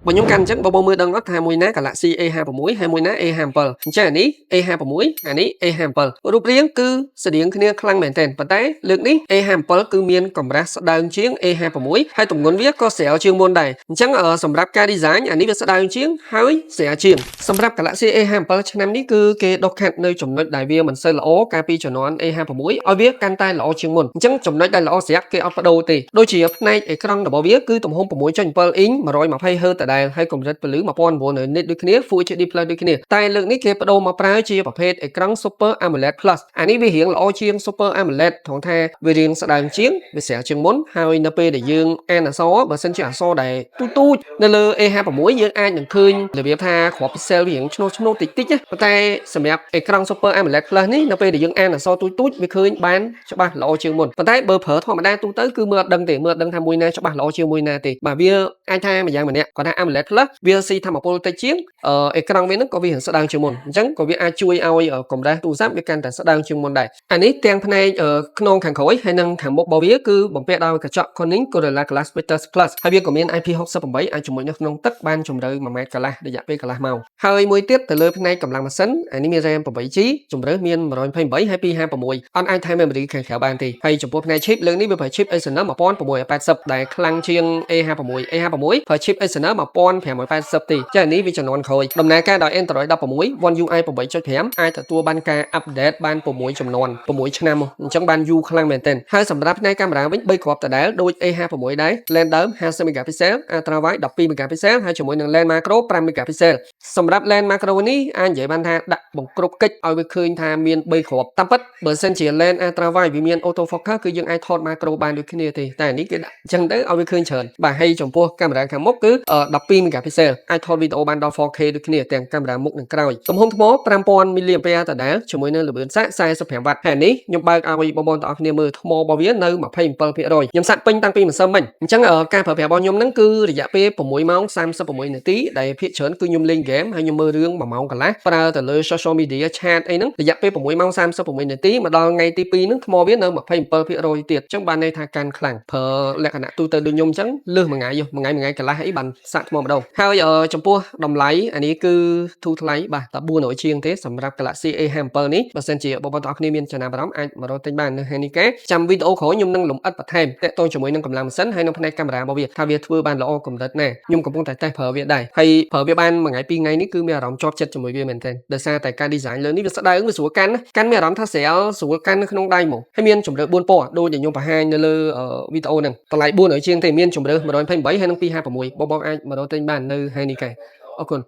Bọn nhóm canh chắc bao mươi đơn nó thay mùi ná cả lạ si e hai mùi hai mùi ná e hamper chắc anh ní e hai mùi anh ní e hamperรูปเรียงគឺស្តៀងគ្នាខ្លាំងមែនទែនប៉ុន្តែលើកនេះ e hamper គឺមានកម្រាស់ស្ដើងជាង e 56ហើយទម្ងន់វាក៏ស្រាលជាងមុនដែរអញ្ចឹងសម្រាប់ការ design អានេះវាស្ដើងជាងហើយស្រាលជាងសម្រាប់ Galaxy A 57ឆ្នាំនេះគឺគេដុសខាត់នៅចំណុចដែលវាមិនសូវល្អកាលពីជំនាន់ A 56ឲ្យវាកាន់តែល្អជាងមុនអញ្ចឹងចំណុចដែលល្អស្រាប់គេអត់បដូរទេដូចជាផ្នែកអេក្រង់របស់វាគឺទំហំ 6.7 អ៊ីង 120Hz ដដែលហើយកម្រិតពន្លឺ 1900 nit ដូចគ្នា Full HD Plus ដូចគ្នាតែលើកនេះគេបដូរមកប្រើជាប្រភេទអេក្រង់ Super AMOLED Plus អានេះវារៀងល្អជាង Super AMOLED ត្រង់ថាវារៀងស្ដើងជាងវាស្រាលជាងមុនហើយនៅពេលដែលយើងអានអក្សរបើសិនជាអក្សរដែលទូចៗនៅលើ A56 យើងអាចនឹងឃើញរបៀបថាគ្រាប់ pixel វារៀងឆ្នោតតិចតិចប៉ុន្តែសម្រាប់អេក្រង់ Super AMOLED Plus នេះនៅពេលដែលយើងអានអក្សរទូចៗវាឃើញបានច្បាស់ល្អជាងមុនប៉ុន្តែបើប្រើធម្មតាទូទៅគឺមើលអត់ដឹងទេមើលអត់ដឹងថាមួយណាច្បាស់ល្អជាងមួយណាទេបាទវាអាចថាម្យ៉ាងម្នាក់គាត់ថា AMOLED Plus វាស៊ីធម្មពលតិចជាងអេក្រង់វានឹងក៏វាស្ដើងជាងមុនអញ្ចឹងក៏វាអាចជួយឲ្យកម្រាស់ទូរស័ព្ទវាកាន់តែស្ដើងជាងមុនដែរអានេះទាំងផ្នែកខ្នងខាងក្រោយហើយនិងខាងមុខរបស់វាគឺបំពាក់ដោយកញ្ចក់ Corning Gorilla Glass Victus Plus ហើយវាក៏មាន IP68 អាចជំនួយនៅក្នុងទឹកបានជម្រៅ 1 ម៉ែត្រកន្លះរយៈពេលកន្លះម៉ោងហើយមួយទៀតទៅលើផ្នែកកម្លាំងម៉ាស៊ីនអានេះមាន RAM 8GB ជម្រើសមាន128ហើយ256អត់អាចថែម memory ខាងក្រៅបានទេហើយចំពោះផ្នែក chip លើកនេះវាប្រើ chip Exynos 1680ដែលខ្លាំងជាង A56 ប្រើ chip Exynos 1580ទេចានេះវាជំនាន់ក្រោយដំណើរការដោយ Android 16 One UI 8.5អាចទទួលបានការ update បាន6ជំនាន់6ឆ្នាំអញ្ចឹងបានយូរខ្លាំងមែនទែនហើយសម្រាប់ផ្នែកកាមេរ៉ាវិញ3គ្រាប់ដដែលដូច A56 ដែរ lens ដើម 50 megapixel ultra wide 12 megapixel ហើយជាមួយនឹង lens macro 5 megapixel សម្រាប់ lens macro នេះអាចនិយាយបានថាដាក់បង្គ្រប់កិច្ចឲ្យវាឃើញថាមាន3គ្រាប់តាមពិតបើសិនជា lens ultra wide វាមាន auto focus គឺយើងអាចថត macro បានដូចគ្នាទេតែអានេះគេដាក់អញ្ចឹងទៅឲ្យវាឃើញច្រើនបាទហើយចំពោះកាមេរ៉ាខាងមុខគឺ12 megapixel អាចថតវីដេអូបានដល់ 4K ដូចគ្នាទាំងកាមេរ៉ាមុខនិងក្រោយទំហំថ្ម 5000 mAh ដដែលជាមួយនឹងល្បឿនសាក 45W ហើយនេះខ្ញុំបើកឲ្យបងប្អូនទាំងអស់គ្នាមើលថ្មរបស់វានៅ 27% ខ្ញុំសាកពេញតាំងពីម្សិលមិញអញ្ចឹងការប្រើប្រាស់របស់ខ្ញុំហ្នឹងគឺរយៈពេល6ម៉ោង36នាទីដែលភាគច្រើនគឺខ្ញុំលេងហ្គេមហើយខ្ញុំមើលរឿង1ម៉ោងកន្លះប្រើទៅលើ social media chat អីហ្នឹងរយៈពេល6ម៉ោង36នាទីមកដល់ថ្ងៃទី2ហ្នឹងថ្មវានៅ 27% ទៀតអញ្ចឹងបានន័យថាកាន់ខ្លាំងប្រើលក្ខណៈទូទៅដូចខ្ញុំអញ្ចឹងលើសមួយថ្ងៃកន្លះអីបានសាកថ្មម្ដងហើយចំពោះតម្លៃអានេះគឺធូរថ្លៃបាទតែ400ជាងទេសម្រាប់ Galaxy A57 នេះបើសិនជាបងប្អូនទាំងអស់គ្នាមានចំណាប់អារម្មណ៍អាចមករកទិញបាននៅហានីកាចាំវីដេអូក្រោយខ្ញុំនឹងលម្អិតបន្ថែមទាក់ទងជាមួយនឹងកម្លាំងម៉ាស៊ីនហើយនៅផ្នែកកាមេរ៉ារបស់វាថាវាធ្វើបានល្អកម្រិតណាខ្ញុំកំពុងតែតេស្តប្រើវាដែរហើយប្រើវាបានមួយថ្ងៃពីរថ្ងៃនេះគឺមានអារម្មណ៍ជាប់ចិត្តជាមួយវាមែនទែនដោយសារតែការ design លើនេះវាស្ដើងវាស្រួលកាន់មានអារម្មណ៍ថាស្រាលស្រួលកាន់នៅក្នុងដៃហ្មងហើយមានជម្រើស4ពណ៌ដូចដែលខ្ញុំបង្ហាញនៅលើវីដេអូហ្នឹងតម្លៃ400ជាងទេមានជម្រើស128ហើយនិង256បងអាចមករកទិញបាននៅហានីកាអរគុណ